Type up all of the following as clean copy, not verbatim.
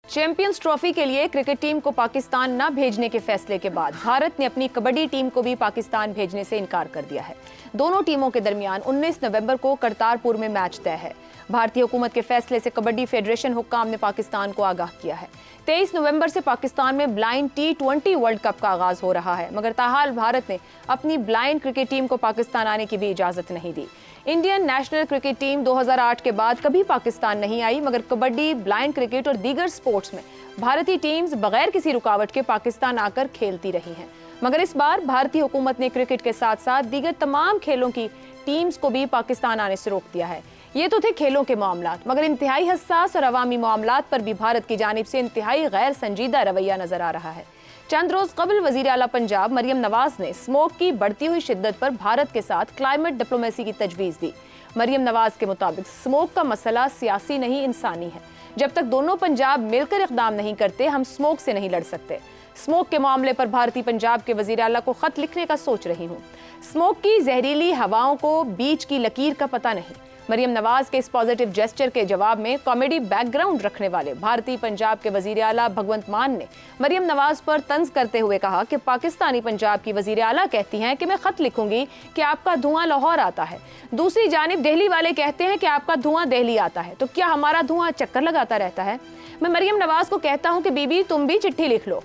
Champions trophy के लिए cricket team को पाकिस्तान न भेजने के फैसले के बाद भारत ने अपनी कबड्डी टीम को भी पाकिस्तान भेजने से इनकार कर दिया है। दोनों टीमों के दरमियान 19 नवंबर को करतारपुर में मैच तय है। भारतीय हुकूमत के फैसले से कबड्डी फेडरेशन हुक्काम ने पाकिस्तान को आगाह किया है। 23 नवंबर से पाकिस्तान में ब्लाइंड T20 वर्ल्ड कप का आगाज हो रहा है, मगर ताहाल भारत ने अपनी ब्लाइंड क्रिकेट टीम को पाकिस्तान आने की भी इजाजत नहीं दी। इंडियन नेशनल क्रिकेट टीम 2008 के बाद कभी पाकिस्तान नहीं आई, मगर कबड्डी, ब्लाइंड क्रिकेट और दीगर स्पोर्ट्स में भारतीय टीम्स बगैर किसी रुकावट के पाकिस्तान आकर खेलती रही हैं। मगर इस बार भारतीय हुकूमत ने क्रिकेट के साथ साथ दीगर तमाम खेलों की टीम्स को भी पाकिस्तान आने से रोक दिया है। ये तो थे खेलों के मामलात, मगर इंतहाई हसास और अवामी मामलात पर भी भारत की जानिब से इंतहाई गैर संजीदा रवैया नजर आ रहा है। चंद रोज कबल वजीर आला पंजाब मरियम नवाज ने स्मोक की बढ़ती हुई शिद्दत पर भारत के साथ क्लाइमेट डिप्लोमेसी की तजवीज़ दी। मरियम नवाज के मुताबिक स्मोक का मसला सियासी नहीं, इंसानी है। जब तक दोनों पंजाब मिलकर इक़दाम नहीं करते, हम स्मोक से नहीं लड़ सकते। स्मोक के मामले पर भारतीय पंजाब के वजीर आला को खत लिखने का सोच रही हूँ। स्मोक की जहरीली हवाओं को बीच की लकीर का पता नहीं। मरियम नवाज के इस पॉजिटिव जेस्चर के जवाब में कॉमेडी बैकग्राउंड रखने वाले भारतीय पंजाब के वजीर आला भगवंत मान ने मरियम नवाज पर तंज करते हुए कहा कि पाकिस्तानी पंजाब की वजीर आला कहती हैं कि मैं खत लिखूंगी कि आपका धुआं लाहौर आता है, दूसरी जानिब दिल्ली वाले कहते हैं कि आपका धुआं दिल्ली आता है, तो क्या हमारा धुआं चक्कर लगाता रहता है? मैं मरियम नवाज को कहता हूँ कि बीबी तुम भी चिट्ठी लिख लो।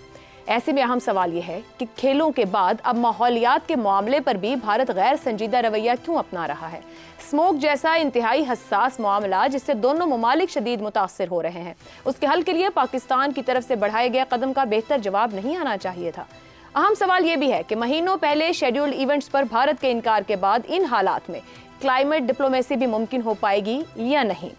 ऐसे में अहम सवाल यह है कि खेलों के बाद अब माहौलियात के मामले पर भी भारत गैर संजीदा रवैया क्यों अपना रहा है? स्मोक जैसा इंतहाई हसास मामला जिससे दोनों ममालिक शदीद मुतासर हो रहे हैं, उसके हल के लिए पाकिस्तान की तरफ से बढ़ाए गए कदम का बेहतर जवाब नहीं आना चाहिए था। अहम सवाल यह भी है कि महीनों पहले शेड्यूल्ड इवेंट्स पर भारत के इनकार के बाद इन हालात में क्लाइमेट डिप्लोमेसी भी मुमकिन हो पाएगी या नहीं?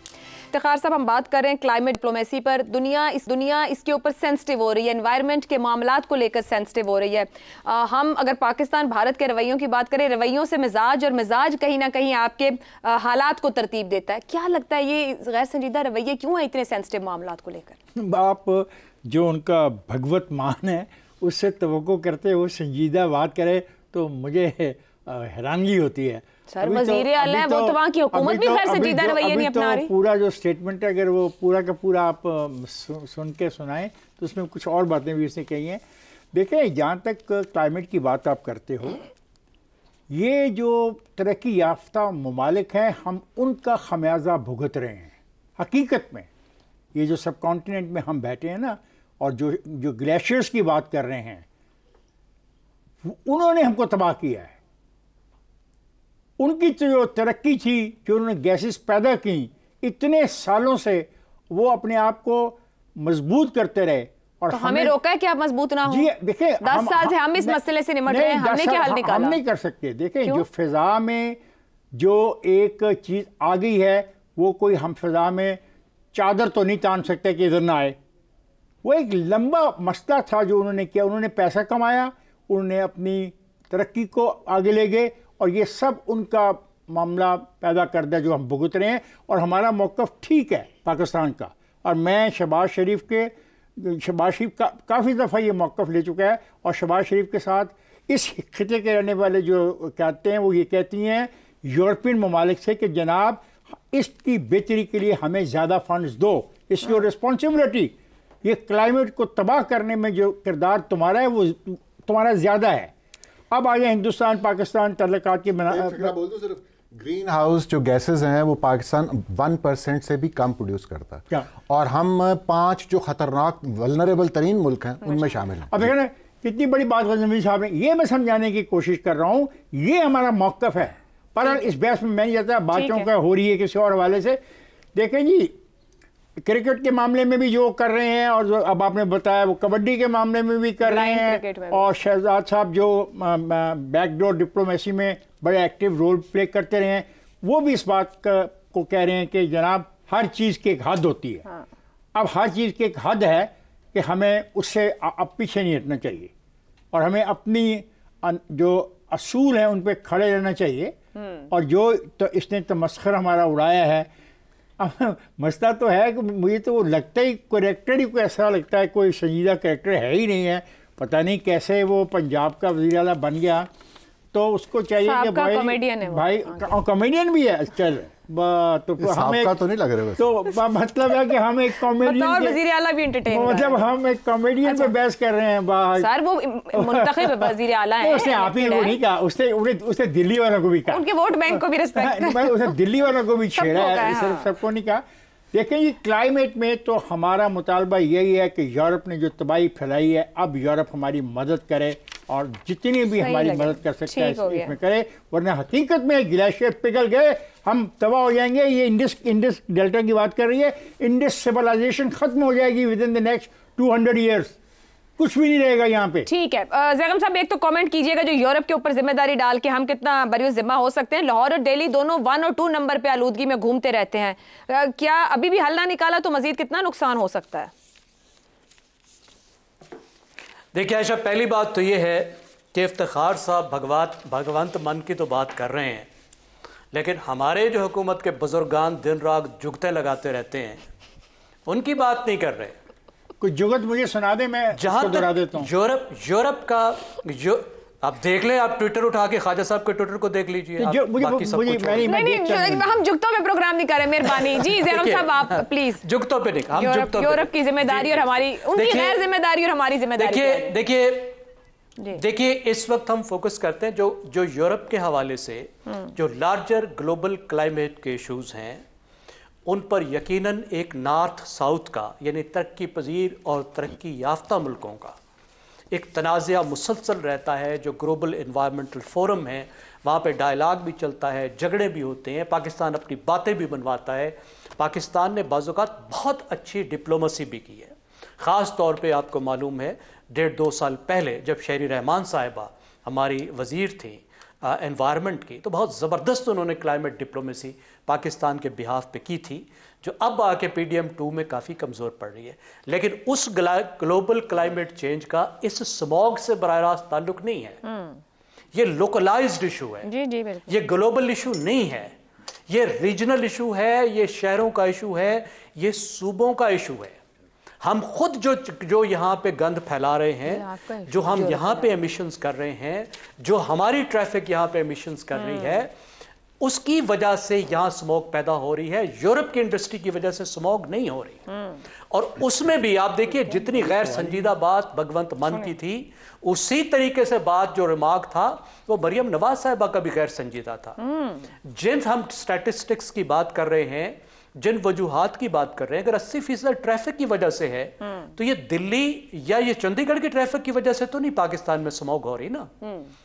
इफ्तिखार साहब, हम बात कर रहे हैं क्लाइमेट डिप्लोमेसी पर। दुनिया इसके ऊपर सेंसिटिव हो रही है, एनवायरनमेंट के मामलात को लेकर सेंसिटिव हो रही है। हम अगर पाकिस्तान भारत के रवैयों की बात करें, रवैयों से मिजाज, और मिजाज कहीं ना कहीं आपके हालात को तरतीब देता है। क्या लगता है ये गैर संजीदा रवैये क्यों है इतने सेंसिटिव मामलात को लेकर? आप जो उनका भगवत मान है उससे तवक्को करते वो संजीदा बात करे तो मुझे हैरानगी होती है। सर वजीर आला है, वो तो वहाँ की हुकूमत भी खैर संजीदा रवैया नहीं अपना रही। पूरा जो स्टेटमेंट है अगर वो पूरा का पूरा आप सुन के सुनाएं तो उसमें कुछ और बातें भी उसने कही हैं। देखें, जहाँ तक क्लाइमेट की बात आप करते हो, ये जो तरक्की याफ्ता ममालिक हैं हम उनका खमियाजा भुगत रहे हैं। हकीकत में ये जो सब कॉन्टिनेंट में हम बैठे हैं ना, और जो ग्लेशियर्स की बात कर रहे हैं, उन्होंने हमको तबाह किया है। उनकी जो तरक्की थी, जो उन्होंने गैसेस पैदा की इतने सालों से, वो अपने आप को मजबूत करते रहे। और तो हमें रोका है कि आप मजबूत ना हो? जी देखिए, 10 साल से हम इस मसले से निपट रहे हैं, हमने क्या हल निकाला? हम नहीं कर सकते। देखें, जो फिजा में जो एक चीज आ गई है, वो कोई हम फिजा में चादर तो नहीं तान सकते कि इधर ना आए। वो एक लंबा मसला था जो उन्होंने किया। उन्होंने पैसा कमाया, उन्होंने अपनी तरक्की को आगे ले गए, और ये सब उनका मामला पैदा कर दिया जो हम भुगत रहे हैं। और हमारा मौक़िफ़ ठीक है पाकिस्तान का, और मैं शहबाज शरीफ का काफ़ी दफ़ा ये मौक़िफ़ ले चुका है। और शहबाज शरीफ के साथ इस खिते के रहने वाले जो कहते हैं, वो ये कहती हैं यूरोपियन ममालिक से कि जनाब इसकी बेहतरी के लिए हमें ज़्यादा फंड्स दो, इट्स योर रिस्पॉन्सिबिलिटी। ये क्लाइमेट को तबाह करने में जो किरदार तुम्हारा है वो तुम्हारा ज़्यादा है। अब आगे हिंदुस्तान पाकिस्तान तल्लुकात की बोल दो, सिर्फ ग्रीन हाउस जो गैसेस हैं वो पाकिस्तान 1% से भी कम प्रोड्यूस करता है। क्या? और हम 5 जो खतरनाक वल्नरेबल तरीन मुल्क हैं उनमें शामिल हैं। अब देखिए ना, कितनी बड़ी बात गज़नवी साहब ने, ये मैं समझाने की कोशिश कर रहा हूँ, ये हमारा मौक़िफ़ है। पर इस बहस में मैं नहीं जाता, बातों का हो रही है किसी और हवाले से। देखें जी, क्रिकेट के मामले में भी जो कर रहे हैं, और जो अब आपने बताया वो कबड्डी के मामले में भी कर रहे हैं, और शहजाद साहब जो बैकडोर डिप्लोमेसी में बड़े एक्टिव रोल प्ले करते रहे हैं, वो भी इस बात को कह रहे हैं कि जनाब हर चीज़ की एक हद होती है। हाँ। अब हर चीज़ की एक हद है कि हमें उससे अब पीछे नहीं हटना चाहिए, और हमें अपनी जो असूल हैं उन पर खड़े रहना चाहिए। और जो तो इसने तमस्खर हमारा उड़ाया है, मसला तो है कि मुझे तो लगता ही करेक्टर ही कोई ऐसा लगता है, कोई संजीदा करेक्टर है ही नहीं है। पता नहीं कैसे वो पंजाब का वज़ीर आला बन गया। तो उसको चाहिए कि भाई कॉमेडियन है भाई, कॉमेडियन भी है, चल तो हमें तो नहीं लग रहा है, तो मतलब है कि हम एक कॉमेडियन, वज़ीर आला भी एंटरटेन, मतलब हम एक कॉमेडियन पे बहस कर रहे हैं सर। वो मुंतखब वज़ीर आला है, उसने आप ही वो नहीं कहा, उसने दिल्ली वालों को भी कहा, उनके वोट बैंक को भी रिस्पेक्ट, उसने दिल्ली वालों को भी छेड़ा है, सिर्फ सबको नहीं कहा। देखें ये क्लाइमेट में तो हमारा मुतालबा यही है कि यूरोप ने जो तबाही फैलाई है, अब यूरोप हमारी मदद करे और जितनी भी हमारी मदद कर सकता है इसमें करे, वरना हकीकत में ग्लेशियर पिघल गए, हम तबाह हो जाएंगे। ये इंडस डेल्टा की बात कर रही है, इंडस सिविलाइजेशन खत्म हो जाएगी with in the next 200 years, कुछ भी नहीं रहेगा यहाँ पे। ठीक है ज़ैगम साहब, एक तो कमेंट कीजिएगा जो यूरोप के ऊपर जिम्मेदारी डाल के हम कितना बरी जिम्मा हो सकते हैं। लाहौर और दिल्ली दोनों 1 और 2 नंबर पे आलूदगी में घूमते रहते हैं, क्या अभी भी हल ना निकाला तो मजीद कितना नुकसान हो सकता है? देखिए आयशा, पहली बात तो ये है कि इफ्तिखार साहब भगवंत मन की तो बात कर रहे हैं, लेकिन हमारे जो हुकूमत के बुजुर्गान दिन रात जुगते लगाते रहते हैं, उनकी बात नहीं कर रहे। कुछ जुगत मुझे सुना दे, मैं जहां दोहरा देता हूँ। यूरोप का आप देख ले, आप ट्विटर उठा के ख्वाजा साहब के ट्विटर को देख लीजिए। हम जुगतों पे प्रोग्राम नहीं कर रहे, मेहरबानी जी। ज़ैगम साहब आप प्लीज जुगतों पे नहीं, हम यूरोप की जिम्मेदारी और हमारी, उनकी गैर जिम्मेदारी और हमारी जिम्मेदारी। देखिए इस वक्त हम फोकस करते हैं जो यूरोप के हवाले से जो लार्जर ग्लोबल क्लाइमेट के इश्यूज हैं, उन पर यकीनन एक नॉर्थ साउथ का, यानी तरक्की पजीर और तरक्की याफ्ता मुल्कों का एक तनाज़ा मुसलसल रहता है। जो ग्लोबल इन्वायरमेंटल फोरम है, वहाँ पे डायलॉग भी चलता है, झगड़े भी होते हैं, पाकिस्तान अपनी बातें भी बनवाता है। पाकिस्तान ने बाज़-औक़ात बहुत अच्छी डिप्लोमेसी भी की है। ख़ास तौर पे आपको मालूम है 1.5-2 साल पहले जब शहरी रहमान साहिबा हमारी वज़ीर थी एनवायरनमेंट की, तो बहुत ज़बरदस्त उन्होंने क्लाइमेट डिप्लोमेसी पाकिस्तान के बिहाफ पे की थी, जो अब आके PDM 2 में काफ़ी कमज़ोर पड़ रही है। लेकिन उस ग्लोबल क्लाइमेट चेंज का इस स्मॉग से बराह रास्त ताल्लुक नहीं है। ये लोकलाइज्ड इशू है, जी, ये ग्लोबल इशू नहीं है, ये रीजनल इशू है, ये शहरों का इशू है, ये सूबों का इशू है। हम खुद जो यहाँ पे गंद फैला रहे हैं, जो हम यहाँ पे एमिशंस कर रहे हैं, जो हमारी ट्रैफिक यहाँ पे एमिशंस कर रही है, उसकी वजह से यहाँ स्मोक पैदा हो रही है। यूरोप की इंडस्ट्री की वजह से स्मोक नहीं हो रही। और उसमें भी आप देखिए जितनी गैर संजीदा बात भगवंत मान की थी, उसी तरीके से बात जो रिमार्क था वो मरियम नवाज साहिबा का भी गैर संजीदा था। जिन हम स्टैटिस्टिक्स की बात कर रहे हैं, जिन वजूहात की बात कर रहे हैं, अगर 80% ट्रैफिक की वजह से है, तो ये दिल्ली या ये चंडीगढ़ की ट्रैफिक की वजह से तो नहीं पाकिस्तान में स्मोक हो रही ना,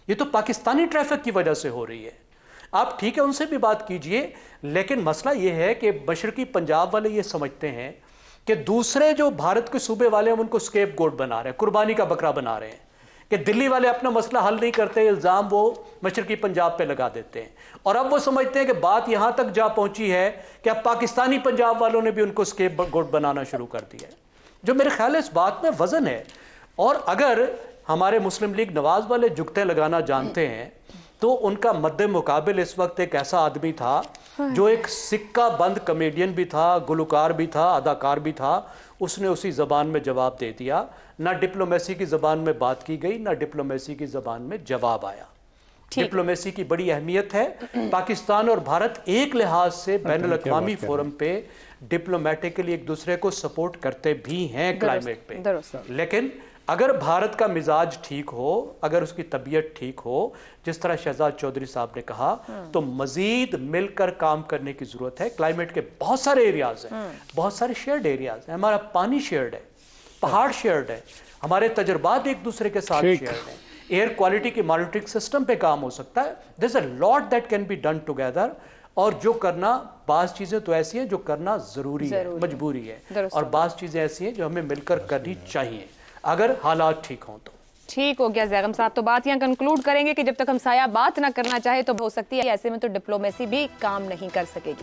ये तो पाकिस्तानी ट्रैफिक की वजह से हो रही है। आप ठीक है उनसे भी बात कीजिए, लेकिन मसला ये है कि मशरकी पंजाब वाले ये समझते हैं कि दूसरे जो भारत के सूबे वाले हैं उनको स्केप गोट बना रहे हैं, कुर्बानी का बकरा बना रहे हैं, कि दिल्ली वाले अपना मसला हल नहीं करते, इल्ज़ाम वो मशरकी पंजाब पे लगा देते हैं। और अब वो समझते हैं कि बात यहाँ तक जा पहुँची है कि अब पाकिस्तानी पंजाब वालों ने भी उनको स्केप गोट बनाना शुरू कर दिया है, जो मेरे ख्याल है इस बात में वज़न है। और अगर हमारे मुस्लिम लीग नवाज वाले जुगते लगाना जानते हैं, तो उनका मद्दे मुकाबिल इस वक्त एक ऐसा आदमी था जो एक सिक्का बंद कॉमेडियन भी था, गुलकार भी था, अदाकार भी था। उसने उसी ज़बान में जवाब दे दिया, ना डिप्लोमेसी की ज़बान में बात की गई, ना डिप्लोमेसी की ज़बान में जवाब आया। डिप्लोमेसी की बड़ी अहमियत है। पाकिस्तान और भारत एक लिहाज से बैनुल अक़वामी फोरम पे डिप्लोमेटिकली एक दूसरे को सपोर्ट करते भी हैं क्लाइमेट पे, लेकिन अगर भारत का मिजाज ठीक हो, अगर उसकी तबीयत ठीक हो, जिस तरह शहजाद चौधरी साहब ने कहा, तो मजीद मिलकर काम करने की जरूरत है। क्लाइमेट के बहुत सारे एरियाज हैं, बहुत सारे शेयर्ड एरियाज हैं। हमारा पानी शेयर्ड है, पहाड़ शेयर्ड है, हमारे तजुर्बात एक दूसरे के साथ शेयर्ड है। एयर क्वालिटी की मॉनिटरिंग सिस्टम पे काम हो सकता है। There is a lot that can be done together. और जो करना, बाज़ चीजें तो ऐसी हैं जो करना जरूरी है, मजबूरी है, और बाज़ चीजें ऐसी हैं जो हमें मिलकर करनी चाहिए अगर हालात ठीक हों तो। ठीक हो गया ज़ैगम साहब, तो बात यहाँ कंक्लूड करेंगे कि जब तक हम साया बात ना करना चाहे तो हो सकती है ऐसे में तो डिप्लोमेसी भी काम नहीं कर सकेगी।